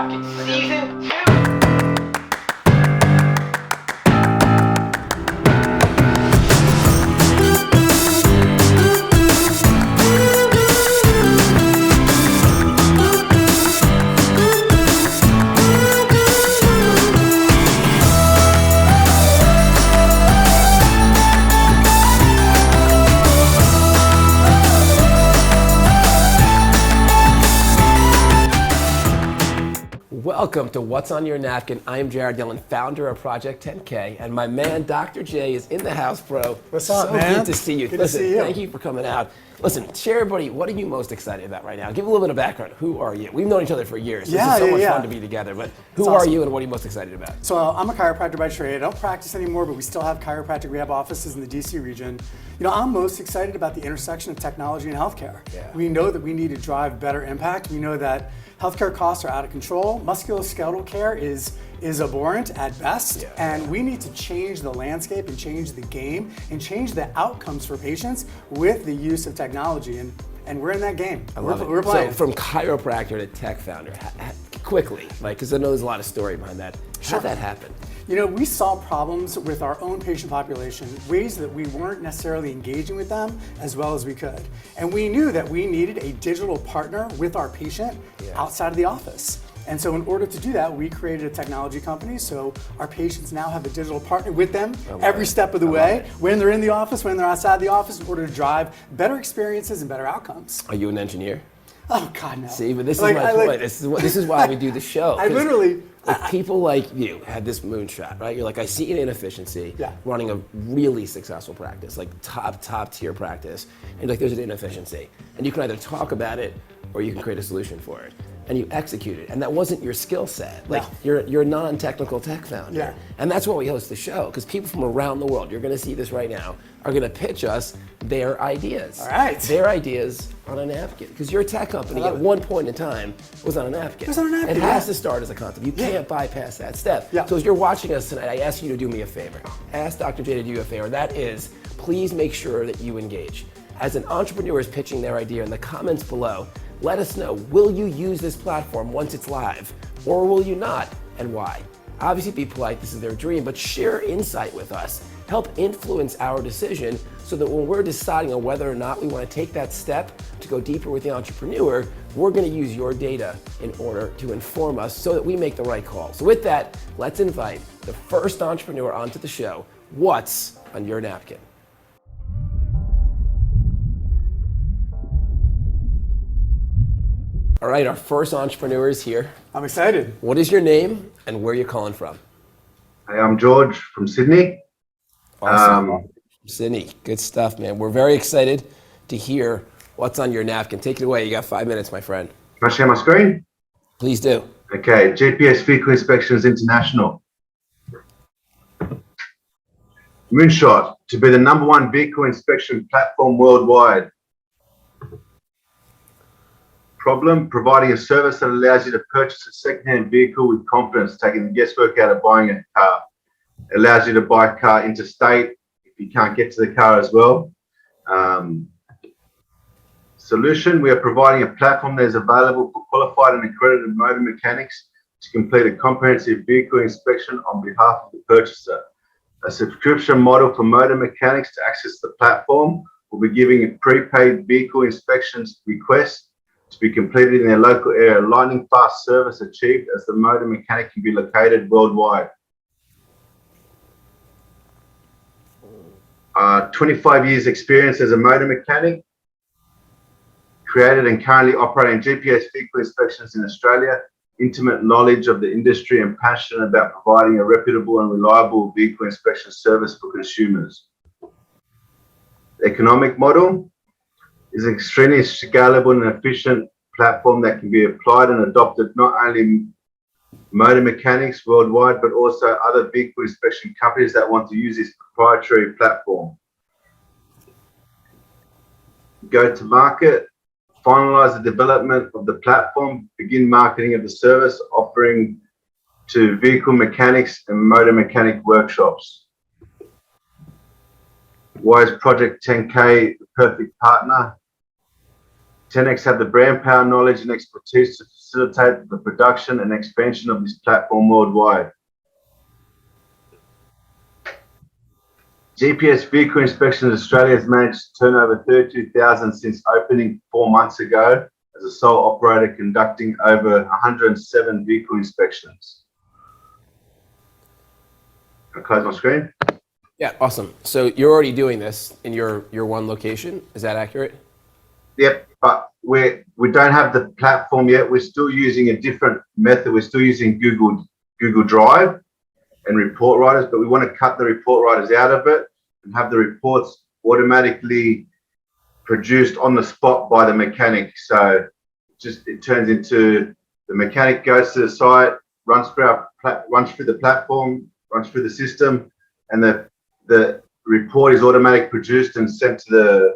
Napkin Season 2. Welcome to What's on Your Napkin. I'm Jared Dillon, founder of Project 10K, and my man, Dr. J, is in the house, bro. What's up, man? Good to see you. Good Listen, to see you. Thank you for coming out. Listen, share everybody, what are you most excited about right now? Give a little bit of background. Who are you? We've known each other for years. This is so much fun to be together, but who are you and what are you most excited about? So I'm a chiropractor by trade. I don't practice anymore, but we still have chiropractic rehab offices in the DC region. You know, I'm most excited about the intersection of technology and healthcare. Yeah. We know that we need to drive better impact. We know that healthcare costs are out of control. Musculoskeletal care is abhorrent at best, and we need to change the landscape and change the game and change the outcomes for patients with the use of technology. And we're in that game. We're playing. So from chiropractor to tech founder, quickly, because I know there's a lot of story behind that. How'd that happen? You know, we saw problems with our own patient population, ways that we weren't necessarily engaging with them as well as we could. And we knew that we needed a digital partner with our patient outside of the office. And so in order to do that, we created a technology company so our patients now have a digital partner with them every step of the way, when they're in the office, when they're outside the office, in order to drive better experiences and better outcomes. Are you an engineer? Oh, God, no. See, but this is my point. This is why we do the show. I literally... people like you had this moonshot, right? You're like, I see an inefficiency running a really successful practice, like top tier practice, and like there's an inefficiency. And you can either talk about it or you can create a solution for it. And you execute it. And that wasn't your skill set. Like you're a non-technical tech founder. Yeah. And that's why we host the show, because people from around the world, you're gonna see this right now, are gonna pitch us their ideas. All right. Their ideas on a napkin. Because your tech company at one point in time was on a napkin. It was on a napkin. It has to start as a concept. You can't bypass that step. Yeah. So as you're watching us tonight, I ask you to do me a favor. Ask Dr. J to do you a favor. That is, please make sure that you engage. As an entrepreneur is pitching their idea in the comments below, let us know, will you use this platform once it's live, or will you not, and why? Obviously be polite, this is their dream, but share insight with us. Help influence our decision so that when we're deciding on whether or not we want to take that step to go deeper with the entrepreneur, we're going to use your data in order to inform us so that we make the right call. So with that, let's invite the first entrepreneur onto the show. What's on your napkin? All right, our first entrepreneur is here. I'm excited. What is your name and where are you calling from? Hey, I'm George from Sydney. Awesome. Sydney, good stuff, man. We're very excited to hear what's on your napkin. Take it away. You got 5 minutes, my friend. Can I share my screen? Please do. Okay, GPS Vehicle Inspections International. Moonshot, to be the #1 vehicle inspection platform worldwide. Problem, providing a service that allows you to purchase a second-hand vehicle with confidence, taking the guesswork out of buying a car. It allows you to buy a car interstate if you can't get to the car as well. Solution, we are providing a platform that is available for qualified and accredited motor mechanics to complete a comprehensive vehicle inspection on behalf of the purchaser. A subscription model for motor mechanics to access the platform will be giving a prepaid vehicle inspections request to be completed in their local area. Lightning fast service achieved as the motor mechanic can be located worldwide. 25 years experience as a motor mechanic, created and currently operating GPS vehicle inspections in Australia, intimate knowledge of the industry and passionate about providing a reputable and reliable vehicle inspection service for consumers. The economic model is an extremely scalable and efficient platform that can be applied and adopted not only motor mechanics worldwide, but also other vehicle inspection companies that want to use this proprietary platform. Go to market, finalize the development of the platform, begin marketing of the service, offering to vehicle mechanics and motor mechanic workshops. Why is Project 10K the perfect partner? 10X have the brand power, knowledge and expertise to facilitate the production and expansion of this platform worldwide. GPS Vehicle Inspections Australia has managed to turn over 32,000 since opening 4 months ago as a sole operator, conducting over 107 vehicle inspections. Can I close my screen? Yeah, awesome. So you're already doing this in your one location. Is that accurate? Yep, but we don't have the platform yet. We're still using a different method. We're still using Google Drive and report writers, but we want to cut the report writers out of it and have the reports automatically produced on the spot by the mechanic. So it turns into the mechanic goes to the site, runs through the platform, runs through the system, and the report is automatically produced and sent to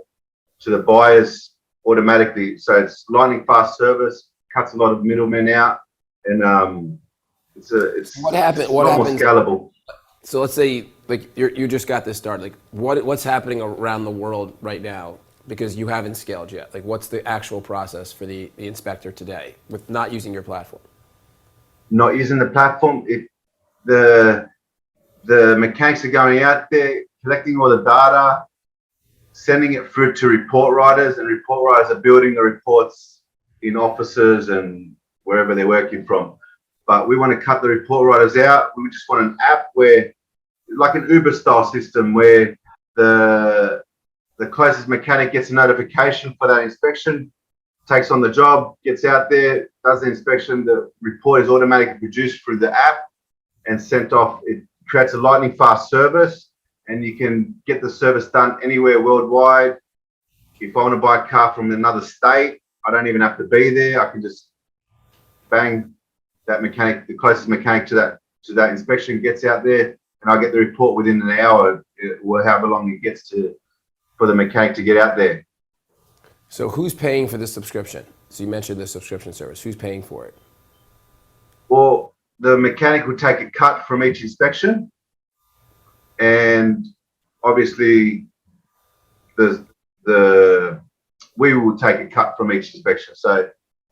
the buyers automatically. So it's lightning fast service, cuts a lot of middlemen out, and it's what happens? more scalable. So let's say like you just got this started. Like what's happening around the world right now because you haven't scaled yet? Like what's the actual process for the inspector today with not using your platform? Not using the platform, the mechanics are going out there, collecting all the data, sending it through to report writers, and report writers are building the reports in offices and wherever they're working from. But we want to cut the report writers out. We just want an app where, like an Uber style system, where the closest mechanic gets a notification for that inspection, takes on the job, gets out there, does the inspection, the report is automatically produced through the app and sent off. It creates a lightning fast service, and you can get the service done anywhere worldwide. If I want to buy a car from another state, I don't even have to be there. I can just bang that mechanic, the closest mechanic to that inspection gets out there, and I get the report within an hour, or however long it gets for the mechanic to get out there. So who's paying for this subscription? So you mentioned the subscription service. Who's paying for it? Well, the mechanic will take a cut from each inspection, and obviously we will take a cut from each inspection. So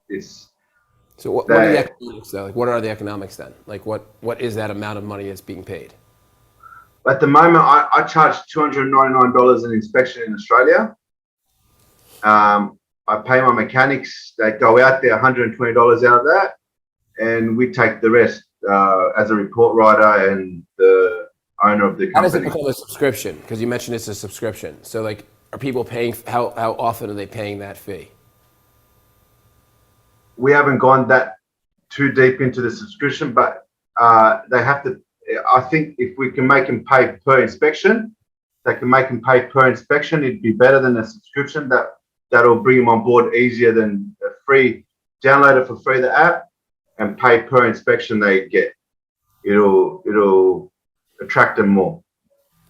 it's. So what are the economics though? Like what are the economics then? Like what is that amount of money that's being paid? At the moment, I charge $299 an inspection in Australia. I pay my mechanics. They go out there $120 out of that, and we take the rest as a report writer and the owner of the company. How does it become a subscription? Because you mentioned it's a subscription. So like, are people paying? How often are they paying that fee? We haven't gone that too deep into the subscription, but they have to. I think if we can make them pay per inspection, they can make them pay per inspection. It'd be better than a subscription. That'll bring them on board easier than a free. Download it for free, the app, and pay per inspection they get. It'll attract them more.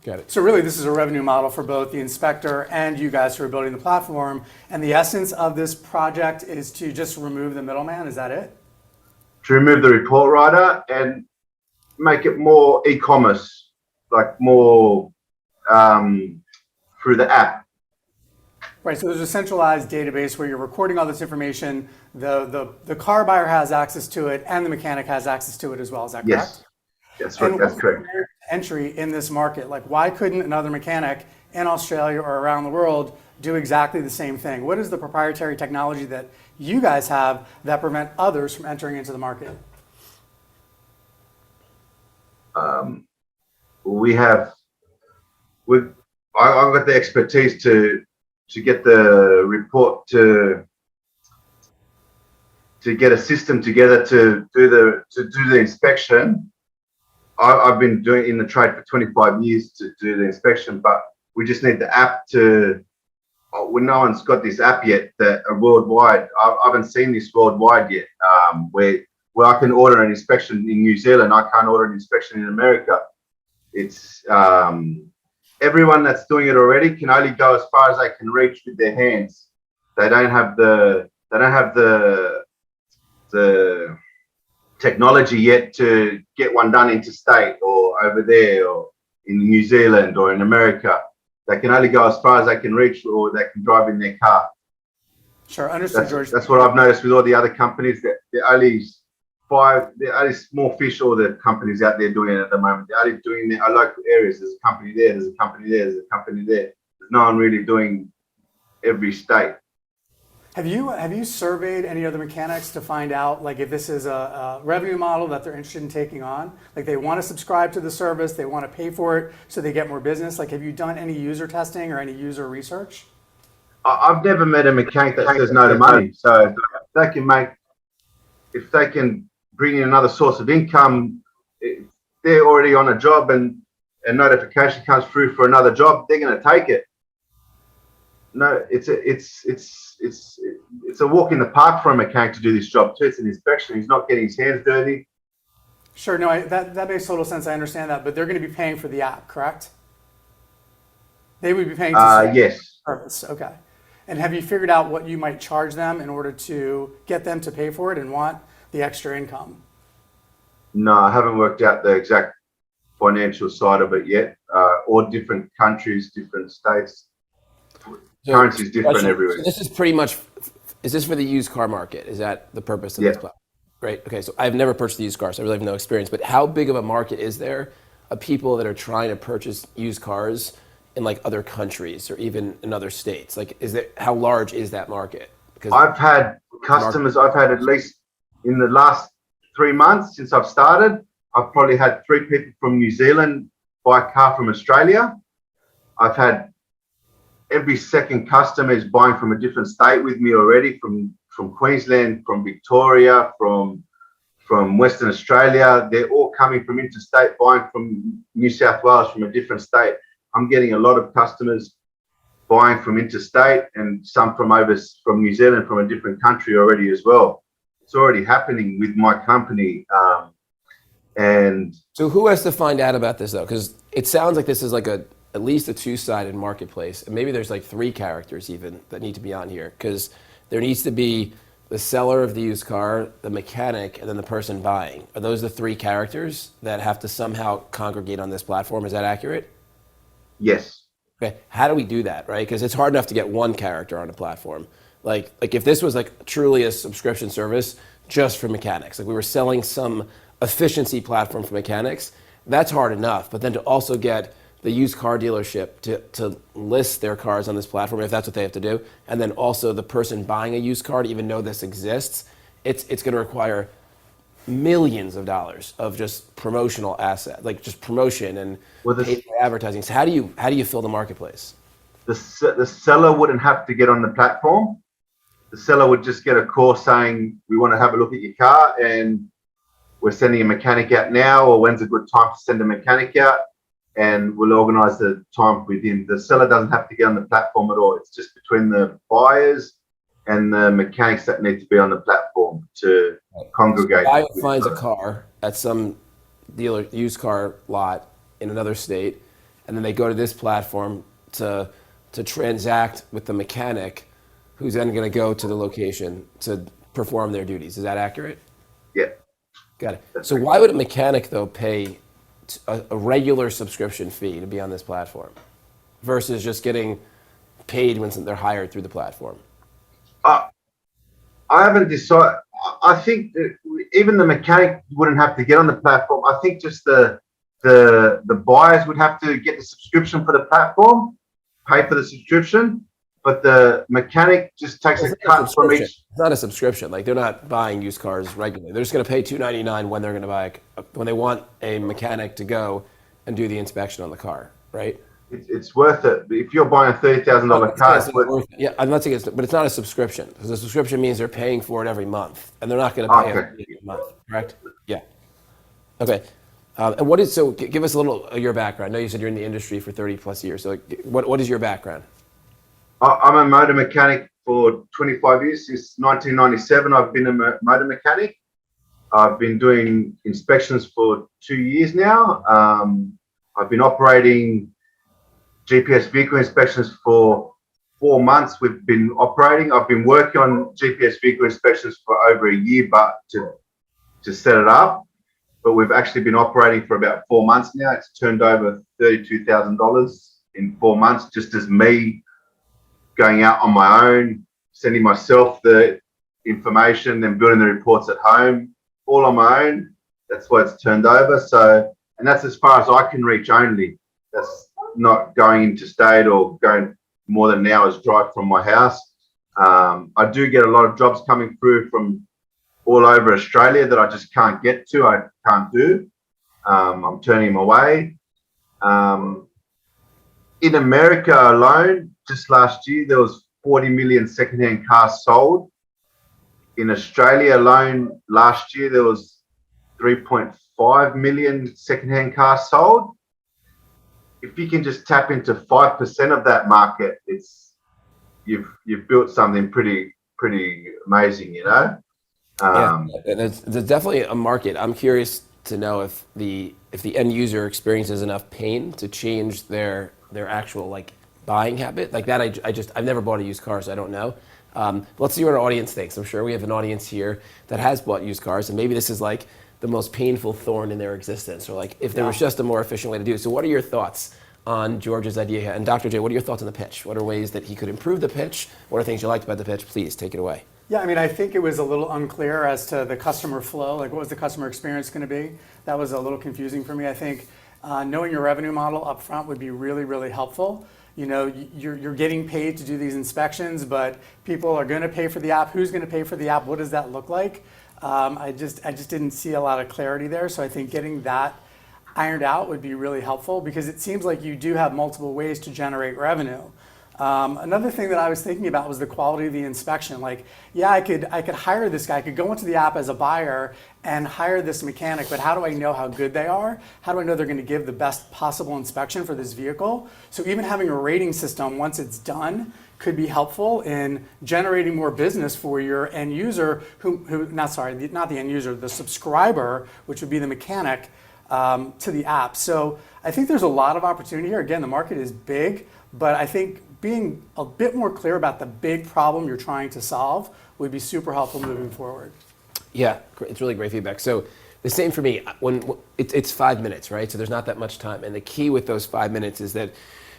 Got it. So really, this is a revenue model for both the inspector and you guys who are building the platform. And the essence of this project is to just remove the middleman. Is that it? To remove the report writer and make it more e-commerce, like more through the app. Right. So there's a centralized database where you're recording all this information. The car buyer has access to it, and the mechanic has access to it as well. Is that correct? Yes. That's right. That's correct. Entry in this market, like why couldn't another mechanic in Australia or around the world do exactly the same thing? What is the proprietary technology that you guys have that prevent others from entering into the market? I've got the expertise to get the report to get a system together to do the inspection. I've been doing in the trade for 25 years to do the inspection, but we just need the app to. Well, no one's got this app yet that are worldwide. I haven't seen this worldwide yet. Where I can order an inspection in New Zealand, I can't order an inspection in America. It's everyone that's doing it already can only go as far as they can reach with their hands. They don't have the technology yet to get one done interstate or over there or in New Zealand or in America. They can only go as far as they can reach, or they can drive in their car. Sure, understood, George. That's what I've noticed with all the other companies, that they're only small fish, all the companies out there doing it at the moment. They're only doing their local areas. There's a company there, there's a company there, there's a company there. There's no one really doing every state. Have you surveyed any other mechanics to find out, like, if this is a revenue model that they're interested in taking on? Like, they want to subscribe to the service, they want to pay for it so they get more business. Like, have you done any user testing or any user research? I've never met a mechanic that says no to money. So if they can bring in another source of income, if they're already on a job and a notification comes through for another job, they're going to take it. No, it's a walk in the park for a mechanic to do this job too. It's an inspection. He's not getting his hands dirty. Sure, no, that makes total sense. I understand that, but they're going to be paying for the app, correct? They would be paying to yes. Service. Okay. And have you figured out what you might charge them in order to get them to pay for it and want the extra income? No, I haven't worked out the exact financial side of it yet. All different countries, different states. Currency is different everywhere. So this is pretty much, is this for the used car market? Is that the purpose of this platform? Great. Okay, so I've never purchased a used car, so I really have no experience. But how big of a market is there of people that are trying to purchase used cars in like other countries or even in other states? Like, how large is that market? Because I've had customers, I've had at least in the last 3 months since I've started, I've probably had 3 people from New Zealand buy a car from Australia. I've had every second customer is buying from a different state with me already, from Queensland, from Victoria, from Western Australia. They're all coming from interstate, buying from New South Wales, from a different state. I'm getting a lot of customers buying from interstate and some from New Zealand, from a different country already as well. It's already happening with my company. And so who has to find out about this though? Because it sounds like this is like at least a 2-sided marketplace, and maybe there's like 3 characters even that need to be on here, because there needs to be the seller of the used car, the mechanic, and then the person buying. Are those the 3 characters that have to somehow congregate on this platform? Is that accurate? yes. Okay, how do we do that, right? Because it's hard enough to get one character on a platform. Like if this was like truly a subscription service just for mechanics, like we were selling some efficiency platform for mechanics, that's hard enough. But then to also get the used car dealership to list their cars on this platform, if that's what they have to do, and then also the person buying a used car to even know this exists, it's going to require millions of dollars of just promotional asset, like just promotion and paid advertising. So how do you fill the marketplace? The seller wouldn't have to get on the platform. The seller would just get a call saying, we want to have a look at your car and we're sending a mechanic out now, or when's a good time to send a mechanic out, and we'll organize the time with him. The seller doesn't have to get on the platform at all. It's just between the buyers and the mechanics that need to be on the platform to congregate. So the buyer finds a car at some dealer used car lot in another state, and then they go to this platform to transact with the mechanic, who's then going to go to the location to perform their duties. Is that accurate? Yeah. Got it. So why would a mechanic though pay a regular subscription fee to be on this platform versus just getting paid when they're hired through the platform? I haven't decided. I think that even the mechanic wouldn't have to get on the platform. I think just the buyers would have to get the subscription for the platform, pay for the subscription, but the mechanic just takes a cut from each. It's not a subscription. Like, they're not buying used cars regularly. They're just going to pay $299 when they're going to buy when they want a mechanic to go and do the inspection on the car, right? It's worth it. If you're buying a $30,000 car, it's worth it. Yeah, I'm not saying but it's not a subscription, because a subscription means they're paying for it every month, and they're not going to pay every month, correct? Yeah. Okay. And what is, so give us a little of your background. I know you said you're in the industry for 30 plus years. So what is your background? I'm a motor mechanic for 25 years. Since 1997, I've been a motor mechanic. I've been doing inspections for 2 years now. I've been operating GPS vehicle inspections for 4 months. We've been operating. I've been working on GPS vehicle inspections for over a year, but to set it up. But we've actually been operating for about 4 months now. It's turned over $32,000 in 4 months, just as me going out on my own, sending myself the information, then building the reports at home, all on my own. That's why it's turned over. So, and that's as far as I can reach only. That's not going interstate or going more than an hour's drive from my house. I do get a lot of jobs coming through from all over Australia that I just can't get to. I can't do. I'm turning them away. In America alone, just last year, there was 40 million secondhand cars sold. In Australia alone, last year, there was 3.5 million secondhand cars sold. If you can just tap into 5% of that market, you've built something pretty amazing, you know. Yeah, there's definitely a market. I'm curious to know if the end user experiences enough pain to change their actual like buying habit. Like that, I've never bought a used car, so I don't know. Let's see what our audience thinks. I'm sure we have an audience here that has bought used cars, and maybe this is like the most painful thorn in their existence, or like if there was just a more efficient way to do it. So what are your thoughts on George's idea? And Dr. J, what are your thoughts on the pitch? What are ways that he could improve the pitch? What are things you liked about the pitch? Please take it away. Yeah, I mean, I think it was a little unclear as to the customer flow. Like, what was the customer experience going to be? That was a little confusing for me. I think knowing your revenue model up front would be really, really helpful. You know, you're getting paid to do these inspections, but people are going to pay for the app. Who's going to pay for the app? What does that look like? I just didn't see a lot of clarity there. So I think getting that ironed out would be really helpful, because it seems like you do have multiple ways to generate revenue. Another thing that I was thinking about was the quality of the inspection. Like, yeah, I could hire this guy. I could go into the app as a buyer and hire this mechanic, but how do I know how good they are? How do I know they're going to give the best possible inspection for this vehicle? So even having a rating system once it's done could be helpful in generating more business for your end user, not the end user, the subscriber, which would be the mechanic, to the app. So I think there's a lot of opportunity here. Again, the market is big, but I think being a bit more clear about the big problem you're trying to solve would be super helpful moving forward. Yeah, it's really great feedback. So the same for me. When it's 5 minutes, right? So there's not that much time, and the key with those 5 minutes is that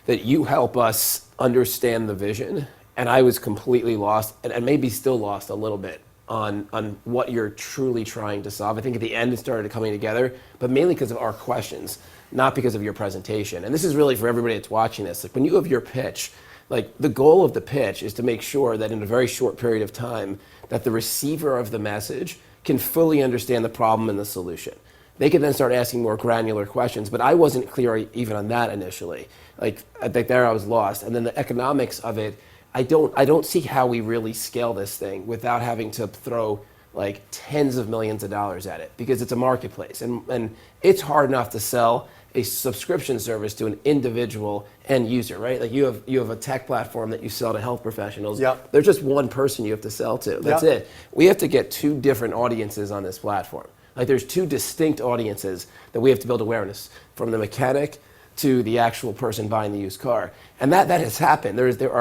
you help us understand the vision. And I was completely lost, and maybe still lost a little bit on what you're truly trying to solve. I think at the end it started coming together, but mainly because of our questions, not because of your presentation. And this is really for everybody that's watching this. Like, when you have your pitch, like, the goal of the pitch is to make sure that in a very short period of time that the receiver of the message can fully understand the problem and the solution. They can then start asking more granular questions, but I wasn't clear even on that initially. Like, I think there I was lost. And then the economics of it, I don't see how we really scale this thing without having to throw like tens of millions of dollars at it, because it's a marketplace, and it's hard enough to sell a subscription service to an individual end user, right? Like, you have a tech platform that you sell to health professionals. Yep. There's just one person you have to sell to. That's it. We have to get two different audiences on this platform. Like, there's two distinct audiences that we have to build awareness, from the mechanic to the actual person buying the used car. And that has happened. There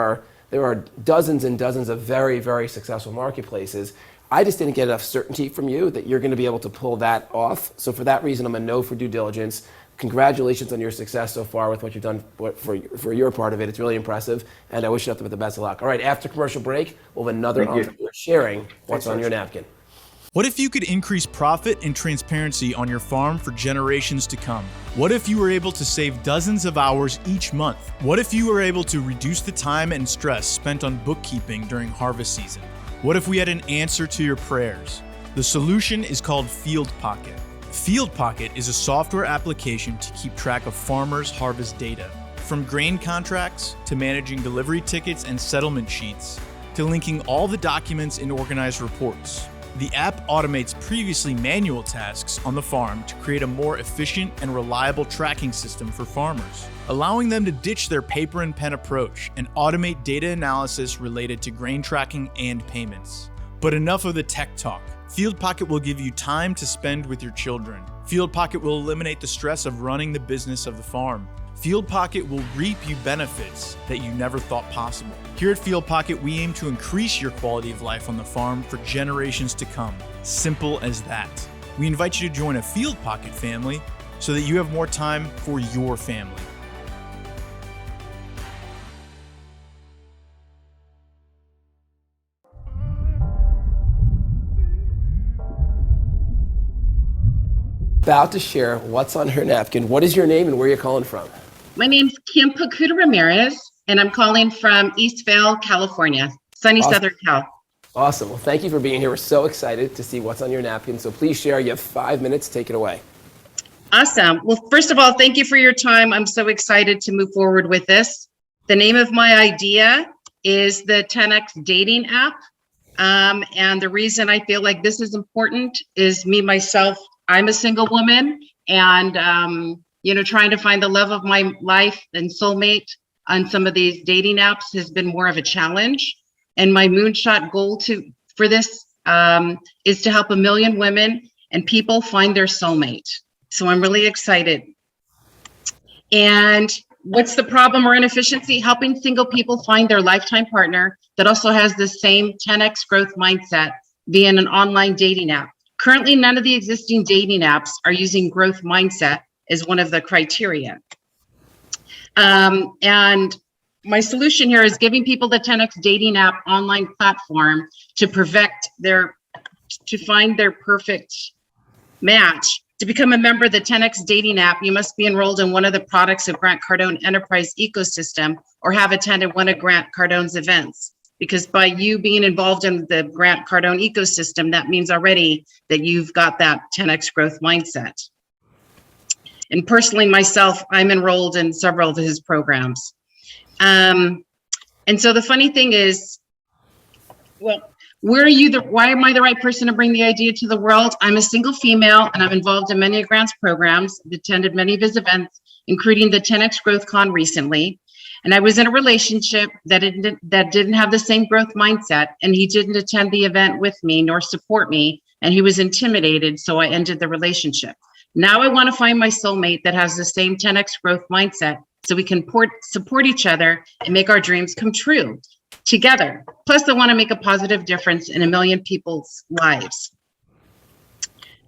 are dozens and dozens of very, very successful marketplaces. I just didn't get enough certainty from you that you're going to be able to pull that off. So for that reason, I'm a no for due diligence. Congratulations on your success so far with what you've done for your part of it. It's really impressive, and I wish you nothing but the best of luck. All right, after commercial break, we'll have another entrepreneur sharing what's on your napkin. What if you could increase profit and transparency on your farm for generations to come? What if you were able to save dozens of hours each month? What if you were able to reduce the time and stress spent on bookkeeping during harvest season? What if we had an answer to your prayers? The solution is called Field Pocket. Field Pocket is a software application to keep track of farmers' harvest data. From grain contracts to managing delivery tickets and settlement sheets, to linking all the documents in organized reports. The app automates previously manual tasks on the farm to create a more efficient and reliable tracking system for farmers, allowing them to ditch their paper and pen approach and automate data analysis related to grain tracking and payments. But enough of the tech talk. Field Pocket will give you time to spend with your children. Field Pocket will eliminate the stress of running the business of the farm. Field Pocket will reap you benefits that you never thought possible. Here at Field Pocket, we aim to increase your quality of life on the farm for generations to come. Simple as that. We invite you to join a Field Pocket family so that you have more time for your family. about to share what's on her napkin. What is your name and where are you calling from? My name's Kim Pacuda Ramirez, and I'm calling from Eastvale, California, sunny Awesome. Southern Cal. Awesome. Well, thank you for being here. We're so excited to see what's on your napkin. So please share. You have 5 minutes. Take it away. Awesome. Well, first of all, thank you for your time. I'm so excited to move forward with this. The name of my idea is the 10X dating app. And the reason I feel like this is important is me, myself, I'm a single woman and, trying to find the love of my life and soulmate on some of these dating apps has been more of a challenge. And my moonshot goal for this is to help 1 million women and people find their soulmate. So I'm really excited. And what's the problem or inefficiency? Helping single people find their lifetime partner that also has the same 10X growth mindset via an online dating app. Currently, none of the existing dating apps are using growth mindset as one of the criteria. And my solution here is giving people the 10X dating app online platform to find their perfect match. To become a member of the 10X dating app, you must be enrolled in one of the products of Grant Cardone Enterprise ecosystem or have attended one of Grant Cardone's events. Because by you being involved in the Grant Cardone ecosystem, that means already that you've got that 10X growth mindset. And personally, myself, I'm enrolled in several of his programs. And so the funny thing is, well, why am I the right person to bring the idea to the world? I'm a single female and I'm involved in many of Grant's programs. I've attended many of his events, including the 10X Growth Con recently. And I was in a relationship that didn't have the same growth mindset, and he didn't attend the event with me nor support me, and he was intimidated, so I ended the relationship. Now I want to find my soulmate that has the same 10X growth mindset so we can support each other and make our dreams come true together. Plus, I want to make a positive difference in 1 million people's lives.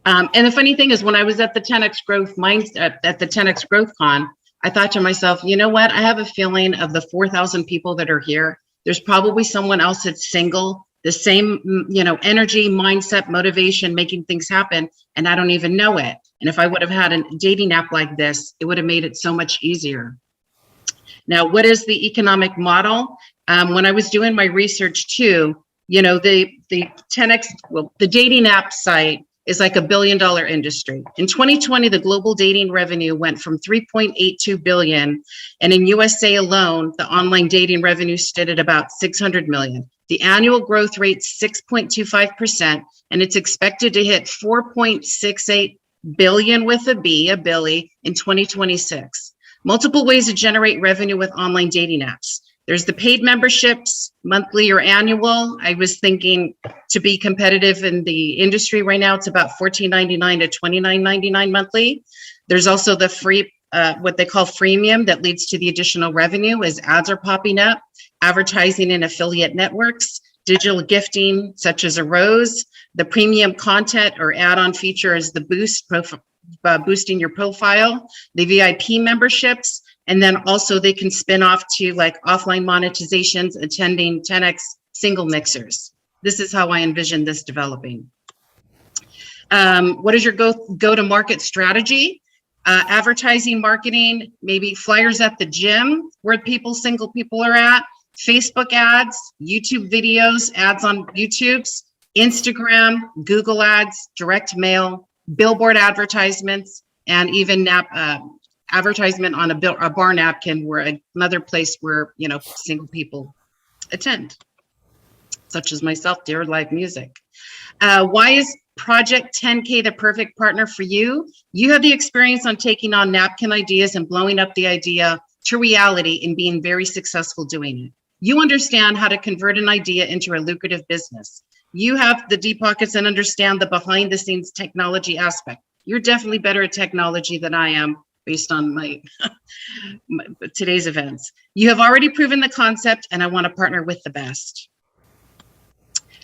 And the funny thing is, when I was at the 10X Growth Mindset, at the 10X Growth Con, I thought to myself, you know what? I have a feeling of the 4,000 people that are here, there's probably someone else that's single, the same, energy, mindset, motivation, making things happen, and I don't even know it. And if I would have had a dating app like this, it would have made it so much easier. Now, what is the economic model? When I was doing my research too, the 10X, the dating app site is like $1 billion industry. In 2020, the global dating revenue went from 3.82 billion, and in USA alone, the online dating revenue stood at about 600 million. The annual growth rate 6.25%, and it's expected to hit 4.68 billion with a B, a Billy, in 2026. Multiple ways to generate revenue with online dating apps. There's the paid memberships, monthly or annual. I was thinking to be competitive in the industry right now, it's about $14.99 to $29.99 monthly. There's also the free, what they call freemium, that leads to the additional revenue as ads are popping up, advertising in affiliate networks, digital gifting such as a rose, the premium content or add-on feature is the boost, boosting your profile, the VIP memberships, and then also they can spin off to like offline monetizations, attending 10X single mixers. This is how I envision this developing. What is your go-to-market strategy? Advertising, marketing, maybe flyers at the gym where single people are at, Facebook ads, YouTube videos, ads on YouTube's, Instagram, Google ads, direct mail, billboard advertisements, and even advertisement on a bar napkin, where another place where single people attend, such as myself, Dear Live Music. Why is Project 10K the perfect partner for you? You have the experience on taking on napkin ideas and blowing up the idea to reality and being very successful doing it. You understand how to convert an idea into a lucrative business. You have the deep pockets and understand the behind the scenes technology aspect. You're definitely better at technology than I am, based on my today's events. You have already proven the concept, and I want to partner with the best.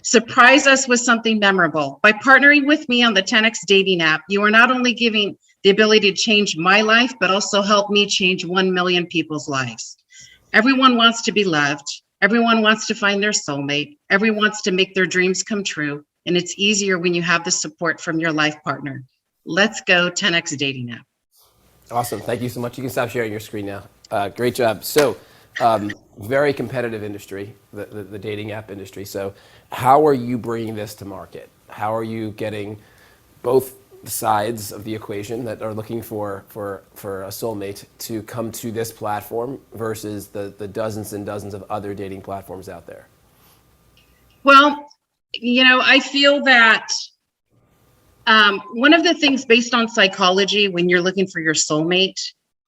Surprise us with something memorable. By partnering with me on the 10X dating app, you are not only giving the ability to change my life, but also help me change 1 million people's lives. Everyone wants to be loved. Everyone wants to find their soulmate. Everyone wants to make their dreams come true. And it's easier when you have the support from your life partner. Let's go 10X dating app. Awesome. Thank you so much. You can stop sharing your screen now. Great job. So, very competitive industry, the dating app industry. So, how are you bringing this to market? How are you getting both sides of the equation that are looking for a soulmate to come to this platform versus the dozens and dozens of other dating platforms out there? Well, I feel that one of the things based on psychology, when you're looking for your soulmate,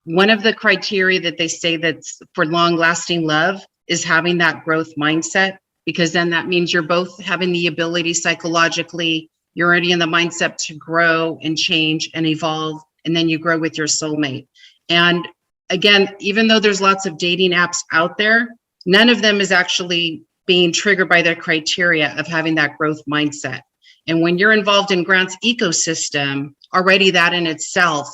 one of the criteria that they say that's for long-lasting love is having that growth mindset, because then that means you're both having the ability psychologically, you're already in the mindset to grow and change and evolve, and then you grow with your soulmate. And again, even though there's lots of dating apps out there, none of them is actually being triggered by their criteria of having that growth mindset. And when you're involved in Grant's ecosystem, already that in itself,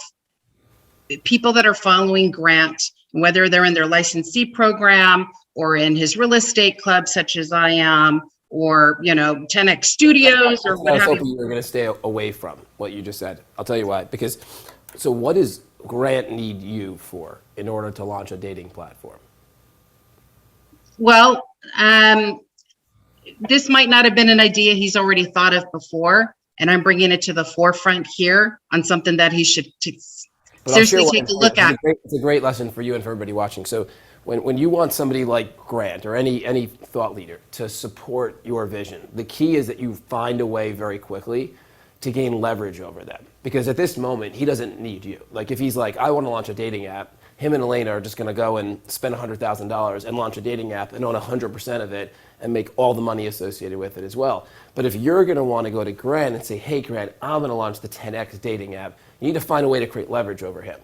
people that are following Grant, whether they're in their licensee program or in his real estate club, such as I am, or 10X Studios or what I was have hoping you. you were going to stay away from what you just said. I'll tell you why. Because, so what does Grant need you for in order to launch a dating platform? Well, this might not have been an idea he's already thought of before, and I'm bringing it to the forefront here on something that he should seriously take a look at. It's a great lesson for you and for everybody watching. So when you want somebody like Grant or any thought leader to support your vision, the key is that you find a way very quickly to gain leverage over them. Because at this moment, he doesn't need you. Like if he's like, I want to launch a dating app, him and Elena are just going to go and spend $100,000 and launch a dating app and own 100% of it and make all the money associated with it as well. But if you're going to want to go to Grant and say, hey, Grant, I'm going to launch the 10X dating app, you need to find a way to create leverage over him.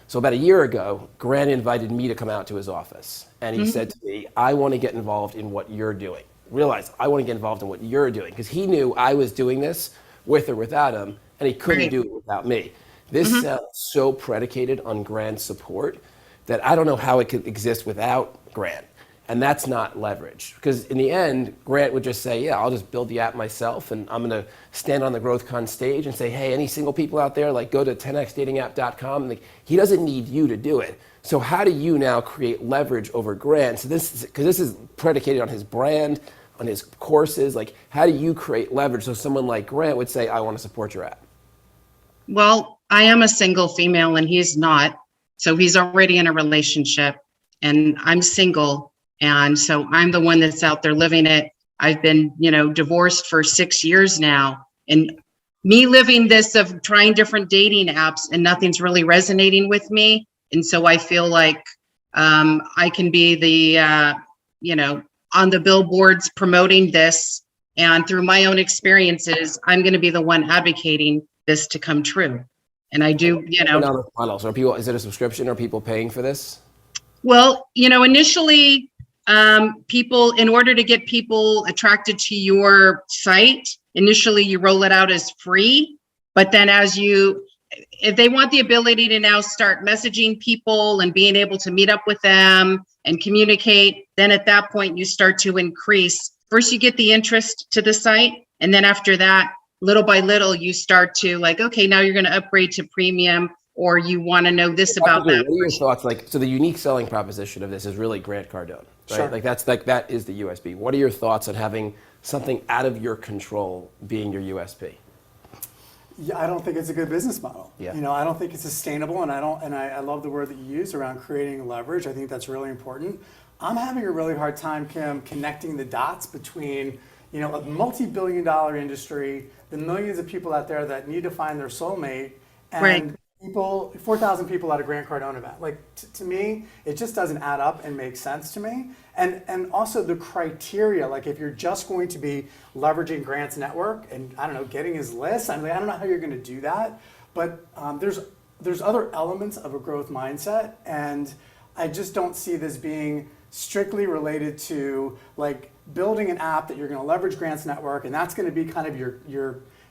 So about a year ago, Grant invited me to come out to his office. And he said to me, I want to get involved in what you're doing. Realize, I want to get involved in what you're doing. Because he knew I was doing this with or without him, and he couldn't do it without me. This sounds so predicated on Grant's support that I don't know how it could exist without Grant. And that's not leverage. Because in the end, Grant would just say, yeah, I'll just build the app myself, and I'm going to stand on the GrowthCon stage and say, hey, any single people out there, like go to 10xdatingapp.com. Like, he doesn't need you to do it. So how do you now create leverage over Grant? So because this is predicated on his brand, on his courses. Like, how do you create leverage so someone like Grant would say, I want to support your app? Well, I am a single female and he's not. So he's already in a relationship and I'm single. And so I'm the one that's out there living it. I've been, divorced for 6 years now. And me living this of trying different dating apps and nothing's really resonating with me. And so I feel like I can be the, on the billboards promoting this. And through my own experiences, I'm going to be the one advocating this to come true. And I do, Funnels. Are people, is it a subscription? Are people paying for this? Well, initially, people, in order to get people attracted to your site, initially you roll it out as free. But then if they want the ability to now start messaging people and being able to meet up with them and communicate, then at that point you start to increase. First, you get the interest to the site. And then after that, little by little, you start to like, okay, now you're going to upgrade to premium, or you want to know this about that. What are your thoughts? So the unique selling proposition of this is really Grant Cardone, right? Sure. That is the USP. What are your thoughts on having something out of your control being your USP? Yeah, I don't think it's a good business model. Yeah. I don't think it's sustainable, and I love the word that you use around creating leverage. I think that's really important. I'm having a really hard time, Kim, connecting the dots between, a multi-billion-dollar industry, the millions of people out there that need to find their soulmate, and Right. 4,000 people at a Grant Cardone event. Like, to me, it just doesn't add up and make sense to me. And also the criteria, like if you're just going to be leveraging Grant's network and, getting his list, I don't know how you're going to do that. But there's other elements of a growth mindset, and I just don't see this being strictly related to like building an app that you're going to leverage Grant's network, and that's going to be kind of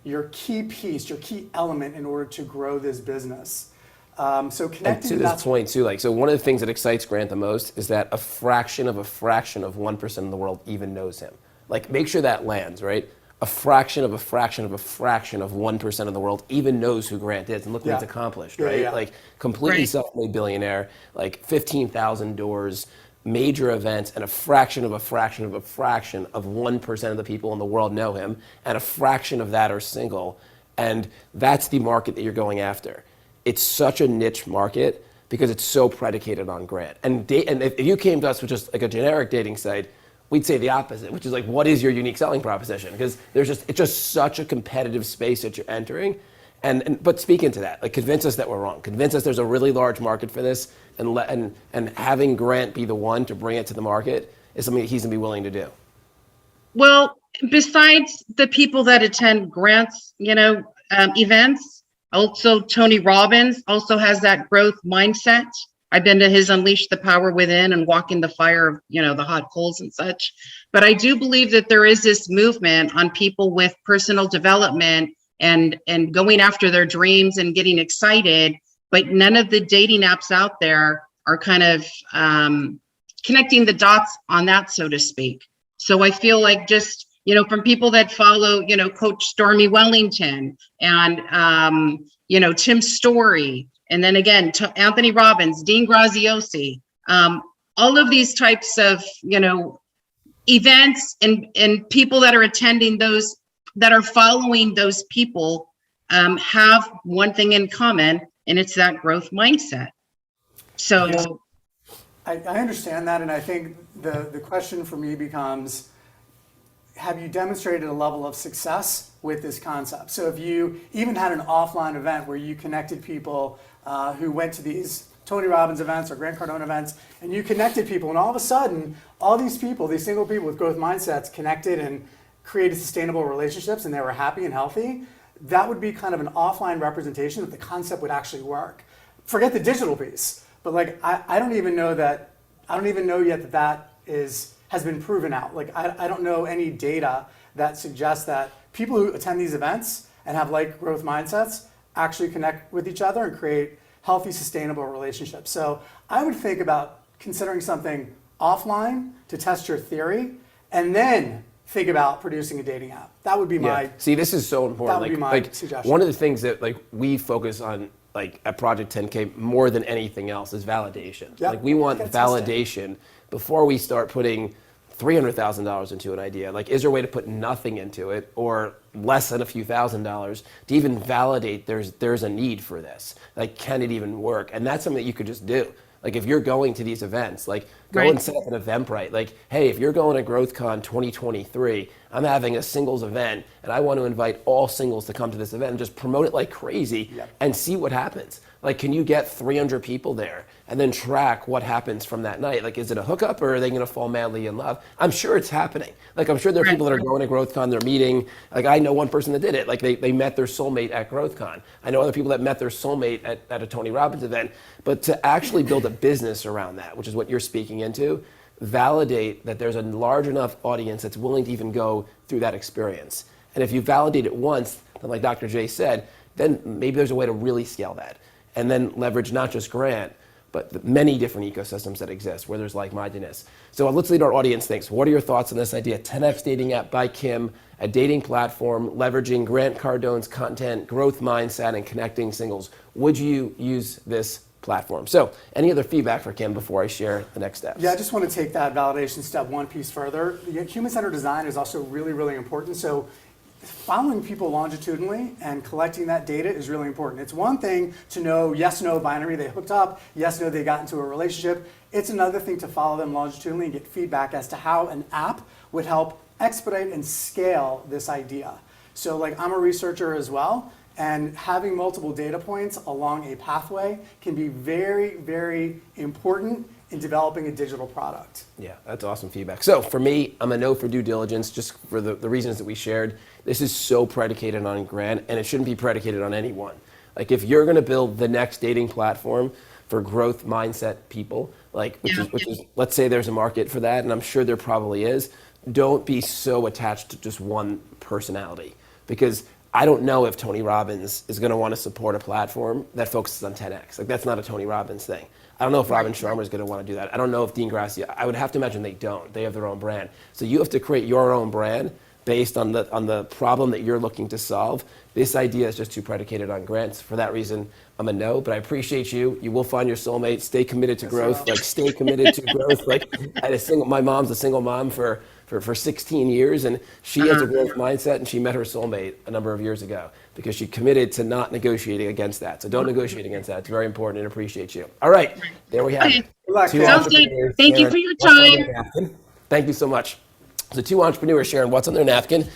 your key piece, your key element in order to grow this business. So connecting to this point too, so one of the things that excites Grant the most is that a fraction of 1% of the world even knows him. Like, make sure that lands, right? a fraction of a fraction of a fraction of 1% of the world even knows who Grant is, and look what he's accomplished, right? Yeah. Like completely Right. self-made billionaire, like 15,000 doors, major events, and a fraction of a fraction of a fraction of 1% of the people in the world know him, and a fraction of that are single. And that's the market that you're going after. It's such a niche market because it's so predicated on Grant. And if you came to us with just like a generic dating site, we'd say the opposite, which is like, what is your unique selling proposition? Because it's just such a competitive space that you're entering. But speaking to that, like convince us that we're wrong. Convince us there's a really large market for this, and having Grant be the one to bring it to the market is something that he's gonna be willing to do. Well, besides the people that attend Grant's, events, also Tony Robbins also has that growth mindset. I've been to his Unleash the Power Within and Walking the Fire of, the hot coals and such. But I do believe that there is this movement on people with personal development and going after their dreams and getting excited. But none of the dating apps out there are kind of connecting the dots on that, so to speak. So I feel like just, from people that follow, Coach Stormy Wellington and, Tim Story, and then again, Anthony Robbins, Dean Graziosi, all of these types of, events and people that are attending those, that are following those people, have one thing in common, and it's that growth mindset. So I understand that, and I think the question for me becomes, have you demonstrated a level of success with this concept? So if you even had an offline event where you connected people who went to these Tony Robbins events or Grant Cardone events, and you connected people, and all of a sudden, all these people, these single people with growth mindsets connected and created sustainable relationships, and they were happy and healthy, that would be kind of an offline representation that the concept would actually work. Forget the digital piece, but like I don't even know yet that has been proven out. Like I don't know any data that suggests that people who attend these events and have like growth mindsets actually connect with each other and create healthy, sustainable relationships. So I would think about considering something offline to test your theory, and then think about producing a dating app. That would be my. See, this is so important. That would be my suggestion. One of the things that we focus on at Project 10K more than anything else is validation. Yep. We want That's validation before we start putting $300,000 into an idea. Is there a way to put nothing into it, or less than a few $1,000s, to even validate there's a need for this? Can it even work? And that's something that you could just do. If you're going to these events, go Right. and set up an Eventbrite. Hey, if you're going to GrowthCon 2023, I'm having a singles event, and I want to invite all singles to come to this event and just promote it like crazy. Yep. And see what happens. Can you get 300 people there and then track what happens from that night? Is it a hookup, or are they going to fall madly in love? I'm sure it's happening. I'm sure there are people that are going to GrowthCon, they're meeting. I know one person that did it. They met their soulmate at GrowthCon. I know other people that met their soulmate at a Tony Robbins event. But to actually build a business around that, which is what you're speaking into, validate that there's a large enough audience that's willing to even go through that experience. And if you validate it once, then like Dr. J said, then maybe there's a way to really scale that. And then leverage not just Grant, but the many different ecosystems that exist where there's like-mindedness. So let's lead our audience thinks. What are your thoughts on this idea? 10X Dating App by Kim, a dating platform leveraging Grant Cardone's content, growth mindset, and connecting singles. Would you use this platform? So any other feedback for Kim before I share the next steps? Yeah, I just want to take that validation step one piece further. Human-centered design is also really, really important. So following people longitudinally and collecting that data is really important. It's one thing to know yes, no binary, they hooked up, yes, no, they got into a relationship. It's another thing to follow them longitudinally and get feedback as to how an app would help expedite and scale this idea. So I'm a researcher as well, and having multiple data points along a pathway can be very, very important in developing a digital product. Yeah, that's awesome feedback. So for me, I'm a no for due diligence, just for the reasons that we shared. This is so predicated on Grant, and it shouldn't be predicated on anyone. If you're going to build the next dating platform for growth mindset people, which is, let's say there's a market for that, and I'm sure there probably is, don't be so attached to just one personality. Because I don't know if Tony Robbins is going to want to support a platform that focuses on 10X. That's not a Tony Robbins thing. I don't know if Robin Sharma is going to want to do that. I don't know if Dean Gracia, I would have to imagine they don't. They have their own brand. So you have to create your own brand based on the problem that you're looking to solve, this idea is just too predicated on grants. For that reason, I'm a no, but I appreciate you. You will find your soulmate. Stay committed to growth. Like, stay committed to growth. Like, my mom's a single mom for 16 years, and she has a growth mindset, and she met her soulmate a number of years ago because she committed to not negotiating against that. So don't negotiate against that. It's very important, and appreciate you. All right, there we have it. Two Sounds good. entrepreneurs Thank you sharing for your what's on their time. napkin. Thank you so much. So two entrepreneurs sharing what's on their napkin.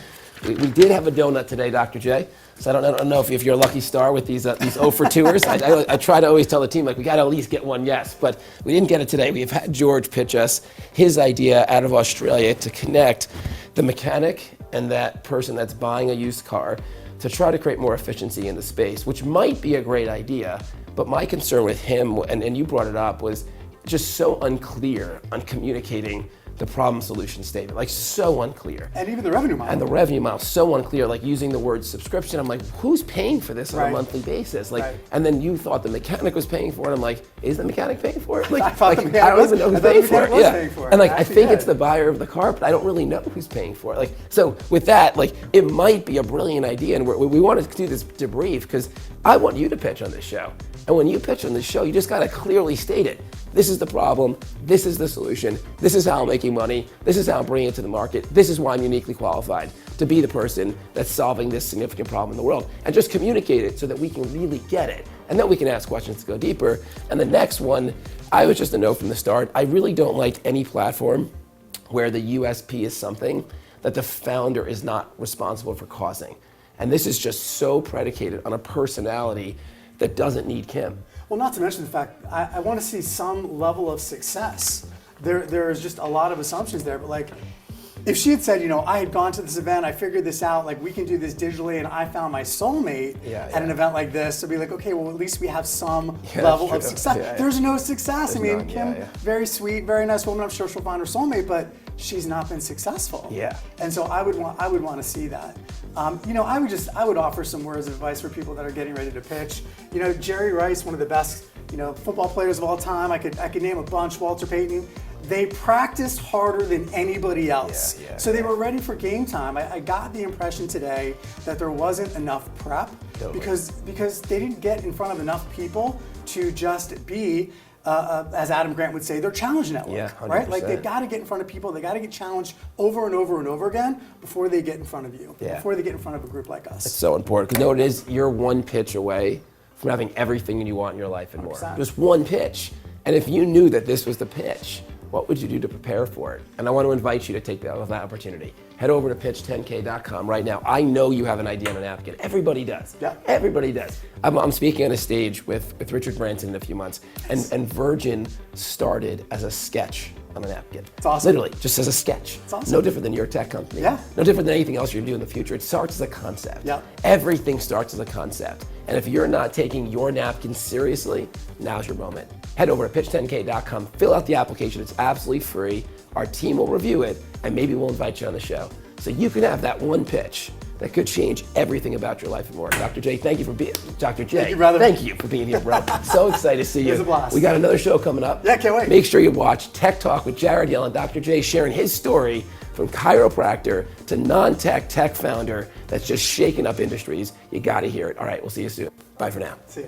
We did have a donut today, Dr. J. So I don't know if you're a lucky star with these 0 for 2ers. I try to always tell the team, like, we got to at least get one yes, but we didn't get it today. We've had George pitch us his idea out of Australia to connect the mechanic and that person that's buying a used car to try to create more efficiency in the space, which might be a great idea. But my concern with him, and you brought it up, was just so unclear on communicating the problem solution statement, like so unclear. And even the revenue model. And the revenue model, so unclear, like using the word subscription. I'm like, who's paying for this on a monthly basis? Like, and then you thought the mechanic was paying for it. I'm like, is the mechanic paying for it? Like, I don't even know who's paying for it. Yeah. And like, I think it's the buyer of the car, but I don't really know who's paying for it. Like, so with that, like, it might be a brilliant idea, and we want to do this debrief because I want you to pitch on this show. And when you pitch on this show, you just got to clearly state it. This is the problem. This is the solution. This is how I'm making money. This is how I'm bringing it to the market. This is why I'm uniquely qualified to be the person that's solving this significant problem in the world. And just communicate it so that we can really get it. And then we can ask questions to go deeper. And the next one, I was just a no from the start. I really don't like any platform where the USP is something that the founder is not responsible for causing. And this is just so predicated on a personality that doesn't need Kim. Well, not to mention the fact, I want to see some level of success. There's just a lot of assumptions there, but like, if she had said, you know, I had gone to this event, I figured this out, like, we can do this digitally, and I found my soulmate at an event like this, so be like, okay, well, at least we have some level of success. There's no success. There's Kim, very sweet, very nice woman, I'm sure she'll find her soulmate, but she's not been successful. And so I would want to see that. You know, I would offer some words of advice for people that are getting ready to pitch. You know, Jerry Rice, one of the best, you know, football players of all time. I could name a bunch. Walter Payton. They practiced harder than anybody else. So they were ready for game time. I got the impression today that there wasn't enough prep because they didn't get in front of enough people to just be, as Adam Grant would say, their challenge network, right? Like, they've got to get in front of people. They got to get challenged over and over and over again before they get in front of you, before they get in front of a group like us. It's so important because, you know what it is? You're one pitch away from having everything you want in your life and more. 100%. Just one pitch. And if you knew that this was the pitch, what would you do to prepare for it? And I want to invite you to take that opportunity. Head over to pitch10k.com right now. I know you have an idea on a napkin. Everybody does. Everybody does. I'm speaking on a stage with Richard Branson in a few months, and Virgin started as a sketch on a napkin. It's awesome. Literally, just as a sketch. It's awesome. No different than your tech company. No different than anything else you're doing in the future. It starts as a concept. Everything starts as a concept. And if you're not taking your napkin seriously, now's your moment. Head over to pitch10k.com, fill out the application. It's absolutely free. Our team will review it, and maybe we'll invite you on the show. So you can have that one pitch that could change everything about your life and more. Dr. J, thank you for being, Dr. J, thank you for being here, bro. So excited to see you. It was a blast. We got another show coming up. Can't wait. Make sure you watch Tech Talk with Jared Yellen, Dr. J, sharing his story from chiropractor to non-tech tech founder that's just shaking up industries. You got to hear it. All right, we'll see you soon. Bye for now. See ya.